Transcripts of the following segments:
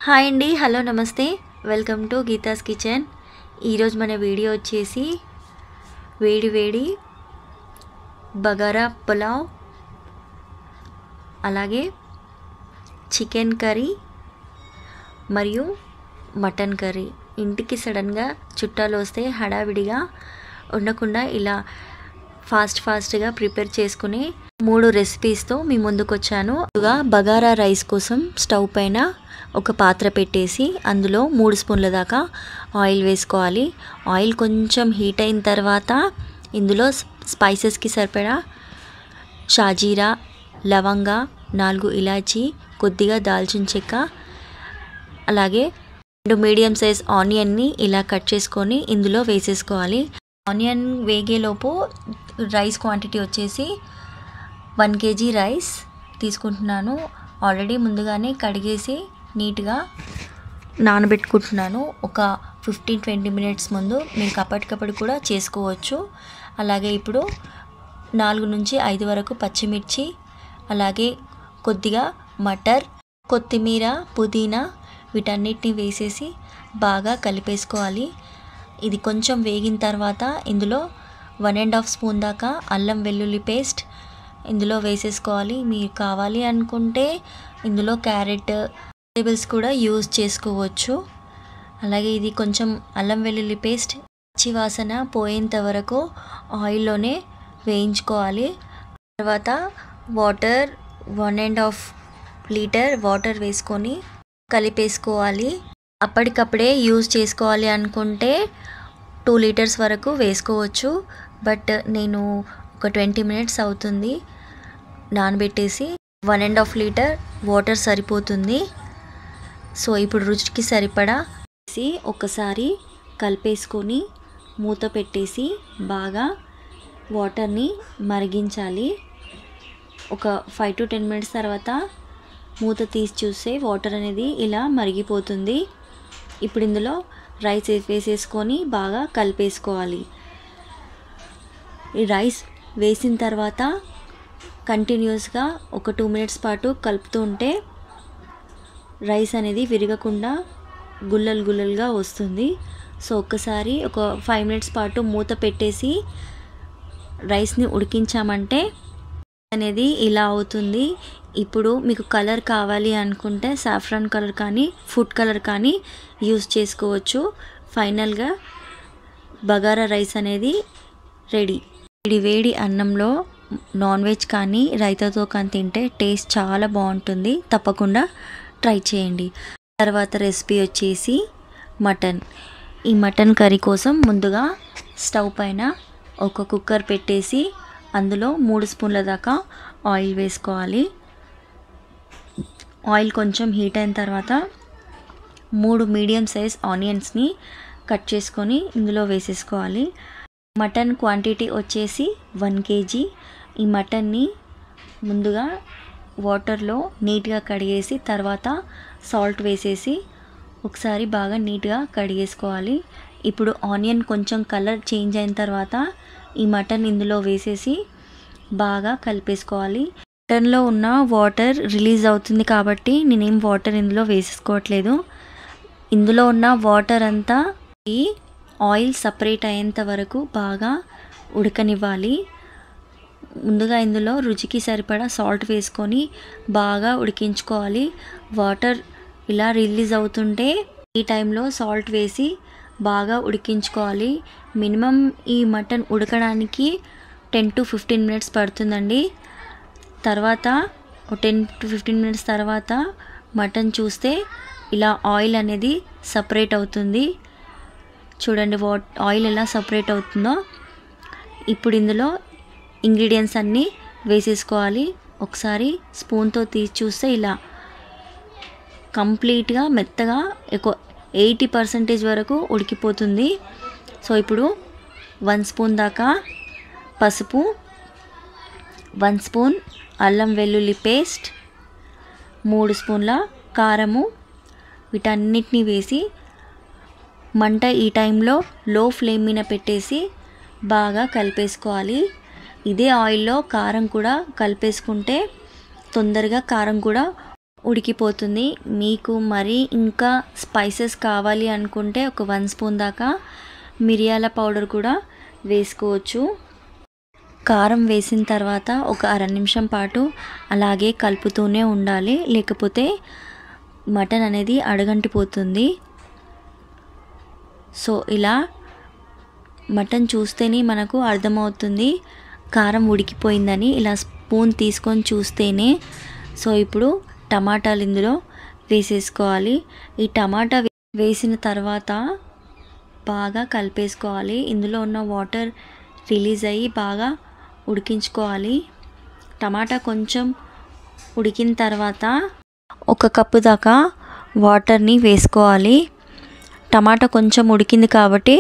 Hi అండి, hello, నమస్తే. Welcome to Geeta's kitchen. ఈరోజు మన వీడియో వచ్చేసి వేడి వేడి బగారా పులావ్, అలాగే చికెన్ కర్రీ మరియు మటన్ కర్రీ. ఇంటికి సడన్గా చుట్టాలు వస్తే హడావిడిగా ఉండకుండా ఇలా ఫాస్ట్గా ప్రిపేర్ చేసుకుని 3 రెసిపీస్తో మీ ముందుకు వచ్చాను. బగారా రైస్ కోసం స్టవ్ పైన ఒక పాత్ర పెట్టేసి అందులో 3 స్పూన్ల దాకా ఆయిల్ వేసుకోవాలి. ఆయిల్ కొంచెం హీట్ అయిన తర్వాత ఇందులో స్పైసెస్కి సరిపడా షాజీరా, లవంగా, 4 ఇలాచీ, కొద్దిగా దాల్చిన చెక్క, అలాగే 2 మీడియం సైజ్ ఆనియన్ని ఇలా కట్ చేసుకొని ఇందులో వేసేసుకోవాలి. ఆనియన్ వేగేలోపు రైస్ క్వాంటిటీ వచ్చేసి 1 kg రైస్ తీసుకుంటున్నాను. ఆల్రెడీ ముందుగానే కడిగేసి నీట్గా నానబెట్టుకుంటున్నాను. ఒక 15-20 మినిట్స్ ముందు మీకు అప్పటికప్పుడు కూడా చేసుకోవచ్చు. అలాగే ఇప్పుడు 4 నుంచి 5 వరకు పచ్చిమిర్చి, అలాగే కొద్దిగా మటర్, కొత్తిమీర, పుదీనా వీటన్నిటిని వేసేసి బాగా కలిపేసుకోవాలి. ఇది కొంచెం వేగిన తర్వాత ఇందులో 1.5 స్పూన్ దాకా అల్లం వెల్లుల్లి పేస్ట్ ఇందులో వేసేసుకోవాలి. మీరు కావాలి అనుకుంటే ఇందులో క్యారెట్, వెజిటేబుల్స్ కూడా యూజ్ చేసుకోవచ్చు. అలాగే ఇది కొంచెం అల్లం వెల్లుల్లి పేస్ట్ పచ్చి వాసన పోయేంత వరకు ఆయిల్లోనే వేయించుకోవాలి. తర్వాత వాటర్ 1.5 లీటర్ వాటర్ వేసుకొని కలిపేసుకోవాలి. అప్పటికప్పుడే యూజ్ చేసుకోవాలి అనుకుంటే 2 లీటర్స్ వరకు వేసుకోవచ్చు. బట్ నేను ఒక 20 మినిట్స్ అవుతుంది నానబెట్టేసి 1.5 లీటర్ వాటర్ సరిపోతుంది. సో ఇప్పుడు రుచికి సరిపడా వేసి ఒకసారి కలిపేసుకొని మూత పెట్టేసి బాగా వాటర్ని మరిగించాలి. ఒక 5 to 10 మినిట్స్ తర్వాత మూత తీసి చూస్తే వాటర్ అనేది ఇలా మరిగిపోతుంది. ఇప్పుడు ఇందులో రైస్ వేసేసుకొని బాగా కలిపేసుకోవాలి. ఈ రైస్ వేసిన తర్వాత కంటిన్యూస్గా ఒక 2 మినిట్స్ పాటు కలుపుతూ ఉంటే రైస్ అనేది విరగకుండా గుల్లలుగా వస్తుంది. సో ఒక్కసారి ఒక 5 మినిట్స్ పాటు మూత పెట్టేసి రైస్ని ఉడికించామంటే అనేది ఇలా అవుతుంది. ఇప్పుడు మీకు కలర్ కావాలి అనుకుంటే సాఫ్రాన్ కలర్ కానీ ఫుడ్ కలర్ కానీ యూజ్ చేసుకోవచ్చు. ఫైనల్గా బగారా రైస్ అనేది రెడీ. వేడి అన్నంలో నాన్ వెజ్ కానీ రైతాతో కానీ తింటే టేస్ట్ చాలా బాగుంటుంది. తప్పకుండా ట్రై చేయండి. తర్వాత రెసిపీ వచ్చేసి మటన్. ఈ మటన్ కర్రీ కోసం ముందుగా స్టవ్ పైన ఒక కుక్కర్ పెట్టేసి అందులో 3 స్పూన్ల దాకా ఆయిల్ వేసుకోవాలి. ఆయిల్ కొంచెం హీట్ అయిన తర్వాత 3 మీడియం సైజ్ ఆనియన్స్ని కట్ చేసుకొని ఇందులో వేసేసుకోవాలి. మటన్ క్వాంటిటీ వచ్చేసి 1 kg. ఈ మటన్ని ముందుగా వాటర్లో నీట్గా కడిగేసి తర్వాత సాల్ట్ వేసేసి ఒకసారి బాగా నీట్గా కడిగేసుకోవాలి. ఇప్పుడు ఆనియన్ కొంచెం కలర్ చేంజ్ అయిన తర్వాత ఈ మటన్ ఇందులో వేసేసి బాగా కలిపేసుకోవాలి. మటన్లో ఉన్న వాటర్ రిలీజ్ అవుతుంది కాబట్టి నేనేం వాటర్ ఇందులో వేసేసుకోవట్లేదు. ఇందులో ఉన్న వాటర్ అంతా ఈ ఆయిల్ సపరేట్ అయ్యేంత వరకు బాగా ఉడకనివ్వాలి. ముందుగా ఇందులో రుచికి సరిపడా సాల్ట్ వేసుకొని బాగా ఉడికించుకోవాలి. వాటర్ ఇలా రిలీజ్ అవుతుంటే ఈ టైంలో సాల్ట్ వేసి బాగా ఉడికించుకోవాలి. మినిమం ఈ మటన్ ఉడకడానికి 10 to 15 మినిట్స్ పడుతుందండి. తర్వాత 10 to 15 మినిట్స్ తర్వాత మటన్ చూస్తే ఇలా ఆయిల్ అనేది సపరేట్ అవుతుంది. చూడండి ఆయిల్ ఎలా సపరేట్ అవుతుందో. ఇప్పుడు ఇందులో ఇంగ్రీడియంట్స్ అన్నీ వేసేసుకోవాలి. ఒకసారి స్పూన్తో తీసి చూస్తే ఇలా కంప్లీట్గా మెత్తగా 80% వరకు ఉడికిపోతుంది. సో ఇప్పుడు 1 స్పూన్ దాకా పసుపు, 1 స్పూన్ అల్లం వెల్లుల్లి పేస్ట్, 3 స్పూన్ల కారము వీటన్నిటిని వేసి మంట ఈ టైంలో లో ఫ్లేమ్ మీద పెట్టేసి బాగా కలిపేసుకోవాలి. ఇదే ఆయిల్లో కారం కూడా కలిపేసుకుంటే తొందరగా కారం కూడా ఉడికిపోతుంది. మీకు మరి ఇంకా స్పైసెస్ కావాలి అనుకుంటే ఒక 1 స్పూన్ దాకా మిరియాల పౌడర్ కూడా వేసుకోవచ్చు. కారం వేసిన తర్వాత ఒక అర నిమిషం పాటు అలాగే కలుపుతూనే ఉండాలి, లేకపోతే మటన్ అనేది అడుగంటిపోతుంది. సో ఇలా మటన్ చూస్తేనే మనకు అర్థమవుతుంది కారం ఉడికిపోయిందని. ఇలా స్పూన్ తీసుకొని చూస్తేనే. సో ఇప్పుడు టమాటాలు ఇందులో వేసేసుకోవాలి. ఈ టమాటా వేసిన తర్వాత బాగా కలిపేసుకోవాలి. ఇందులో ఉన్న వాటర్ రిలీజ్ అయ్యి బాగా ఉడికించుకోవాలి. టమాటా కొంచెం ఉడికిన తర్వాత 1 కప్పు దాకా వాటర్ని వేసుకోవాలి. టమాటా కొంచెం ఉడికింది కాబట్టి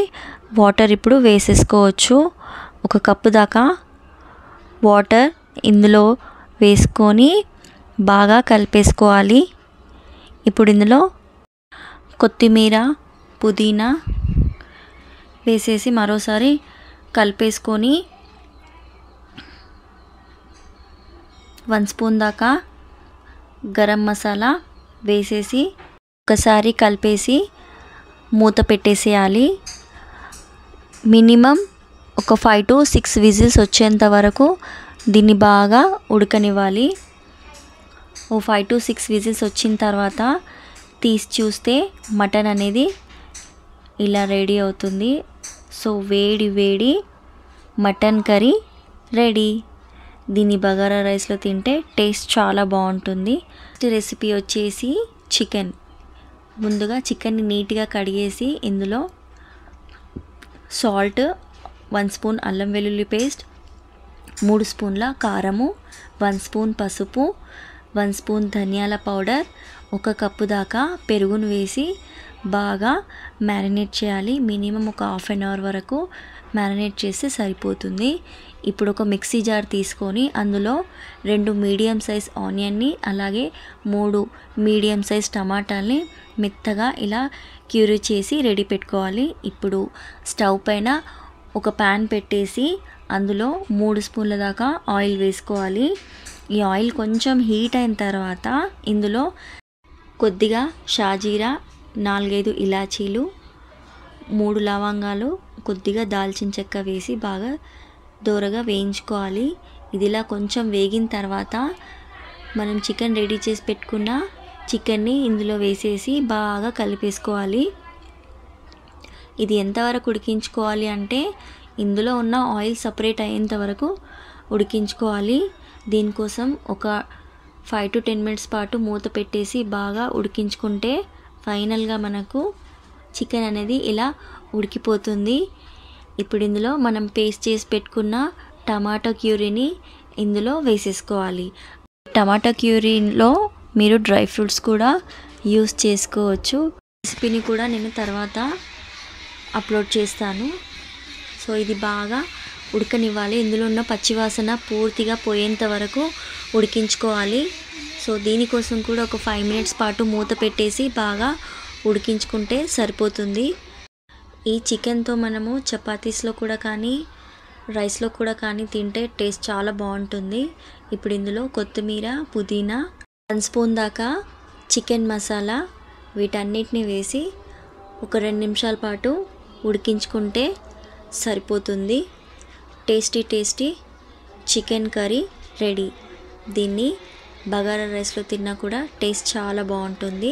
వాటర్ ఇప్పుడు వేసేసుకోవచ్చు. 1 కప్పు దాకా వాటర్ ఇందులో వేసుకొని బాగా కలిపేసుకోవాలి. ఇప్పుడు ఇందులో కొత్తిమీర, పుదీనా వేసేసి మరోసారి కలిపేసుకొని 1 స్పూన్ దాకా గరం మసాలా వేసేసి ఒకసారి కలిపేసి మూత పెట్టేసేయాలి. మినిమం ఒక 5 to 6 విజిల్స్ వచ్చేంత వరకు దీన్ని బాగా ఉడకనివ్వాలి. 5 to 6 విజిల్స్ వచ్చిన తర్వాత తీసి చూస్తే మటన్ అనేది ఇలా రెడీ అవుతుంది. సో వేడి వేడి మటన్ కర్రీ రెడీ. దీన్ని బగారా రైస్లో తింటే టేస్ట్ చాలా బాగుంటుంది. రెసిపీ వచ్చేసి చికెన్. ముందుగా చికెన్ని నీట్గా కడిగేసి ఇందులో సాల్ట్, 1 స్పూన్ అల్లం వెల్లుల్లి పేస్ట్, 3 స్పూన్ల కారము, 1 స్పూన్ పసుపు, 1 స్పూన్ ధనియాల పౌడర్, 1 కప్పు దాకా పెరుగును వేసి బాగా మ్యారినేట్ చేయాలి. మినిమం ఒక హాఫ్ అన్ అవర్ వరకు మ్యారినేట్ చేస్తే సరిపోతుంది. ఇప్పుడు ఒక మిక్సీ జార్ తీసుకొని అందులో 2 మీడియం సైజ్ ఆనియన్ని అలాగే 3 మీడియం సైజ్ టమాటాలని మెత్తగా ఇలా క్యూరీ చేసి రెడీ పెట్టుకోవాలి. ఇప్పుడు స్టవ్ పైన ఒక ప్యాన్ పెట్టేసి అందులో 3 స్పూన్ల దాకా ఆయిల్ వేసుకోవాలి. ఈ ఆయిల్ కొంచెం హీట్ అయిన తర్వాత ఇందులో కొద్దిగా షాజీరా, 4-5 ఇలాచీలు, 3 లవంగాలు, కొద్దిగా దాల్చిన చెక్క వేసి బాగా దోరగా వేయించుకోవాలి. ఇదిలా కొంచెం వేగిన తర్వాత మనం చికెన్ రెడీ చేసి పెట్టుకున్న చికెన్ని ఇందులో వేసేసి బాగా కలిపేసుకోవాలి. ఇది ఎంతవరకు ఉడికించుకోవాలి అంటే ఇందులో ఉన్న ఆయిల్ సపరేట్ అయ్యేంత వరకు ఉడికించుకోవాలి. దీనికోసం ఒక 5 to 10 మినిట్స్ పాటు మూత పెట్టేసి బాగా ఉడికించుకుంటే ఫైనల్గా మనకు చికెన్ అనేది ఇలా ఉడికిపోతుంది. ఇప్పుడు ఇందులో మనం పేస్ట్ చేసి పెట్టుకున్న టమాటా క్యూరీని ఇందులో వేసేసుకోవాలి. టమాటా క్యూరీలో మీరు డ్రై ఫ్రూట్స్ కూడా యూస్ చేసుకోవచ్చు. రెసిపీని కూడా నేను తర్వాత అప్లోడ్ చేస్తాను. సో ఇది బాగా ఉడకనివ్వాలి. ఇందులో ఉన్న పచ్చివాసన పూర్తిగా పోయేంత వరకు ఉడికించుకోవాలి. సో దీనికోసం కూడా ఒక 5 మినిట్స్ పాటు మూత పెట్టేసి బాగా ఉడికించుకుంటే సరిపోతుంది. ఈ చికెన్తో మనము చపాతీస్లో కూడా కానీ రైస్లో కూడా కానీ తింటే టేస్ట్ చాలా బాగుంటుంది. ఇప్పుడు ఇందులో కొత్తిమీర, పుదీనా, 1 స్పూన్ దాకా చికెన్ మసాలా వీటన్నిటిని వేసి ఒక 2 నిమిషాల పాటు ఉడికించుకుంటే సరిపోతుంది. Tasty chicken curry ready. దీన్ని బగారా రైస్లో తిన్నా కూడా టేస్ట్ చాలా బాగుంటుంది.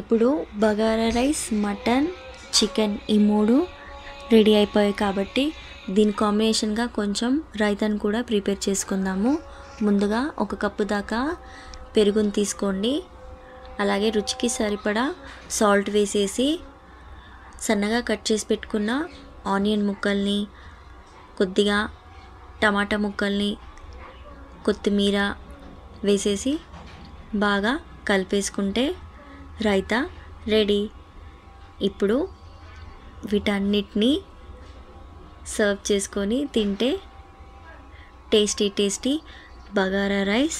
ఇప్పుడు బగారా రైస్, మటన్, చికెన్ ఈ 3 రెడీ అయిపోయాయి కాబట్టి దీని కాంబినేషన్గా కొంచెం రైతాను కూడా ప్రిపేర్ చేసుకుందాము. ముందుగా 1 కప్పు దాకా పెరుగుని తీసుకోండి. అలాగే రుచికి సరిపడా సాల్ట్ వేసేసి సన్నగా కట్ చేసి పెట్టుకున్న ఆనియన్ ముక్కల్ని, కొద్దిగా టమాటా ముక్కల్ని, కొత్తిమీర వేసేసి బాగా కలిపేసుకుంటే రైతా రెడీ. ఇప్పుడు వీటన్నిటిని సర్వ్ చేసుకొని తింటే tasty bagara rice,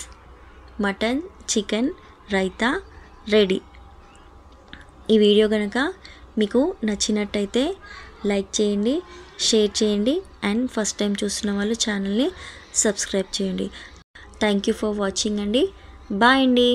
mutton, chicken raita ready. ఈ వీడియో కనుక మీకు నచ్చినట్టయితే లైక్ చేయండి, షేర్ చేయండి అండ్ ఫస్ట్ టైం చూస్తున్న వాళ్ళు ఛానల్ని సబ్స్క్రైబ్ చేయండి. థ్యాంక్ యూ ఫర్ వాచింగ్ అండి. బాయ్ అండి.